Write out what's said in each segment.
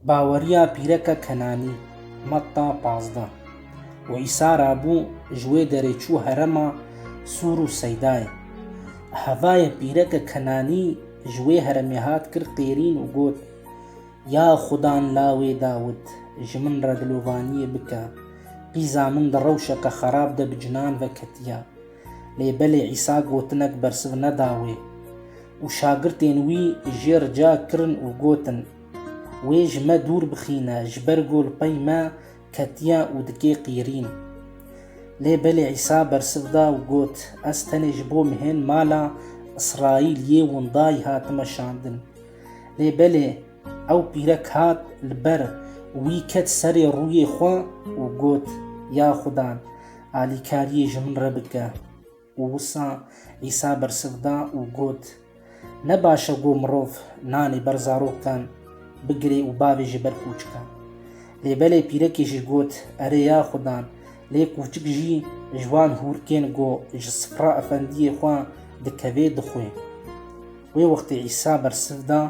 باوەریە پیرەکە کەنانی مەتتا 15 و ئیسا رابوو ژوێ دەرێچوو هەرەما سوور و سەیدایە هەڤایە پیرەکە کەنانی ژوێ هەرەمێ هات کرد قێرین و گوت یا خودان لاوێ داود ji min re dilovaniyê bike qîza min di rewşeke xerab de bi cinan veketiye lê belê îsa gotinek bersiv nedawe û şagirtên wî jê rica kirin û gotin wê ji me dûr bixîne ji ber golpey me ketiye û dike qîrîn lê belê îsa bersiv da û got ez tenê ji bo mihên mala İsraîliyê windayî hatime şandin lê belê ew pîrek hat li ber wî ket serê rûyê xwe û got ya xudan alîkariyê ji min re bike û wisa îsa bersiv da û got ne baş e got mirov nanê ber zarokan bigire û bavê ji ber kûçikan lê belê pîrekê jî got erê ya xudan lê kûçik jî ji wan hûrkên got ji sifra efendiyê xwe dikeve dixwe wê wextê îsa bersiv da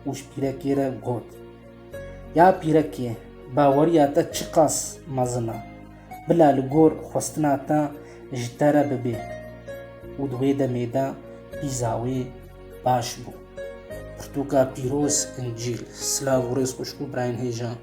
û ji pîrekê re got ya pîrekê baweriya te çi qas mezin e bila li gor xwestina te ji te re bibe û di wê demê de pîza wê baş bû. Pirtûka pîroz İncîl. Silav û rêz xweşk û birayên hêjan.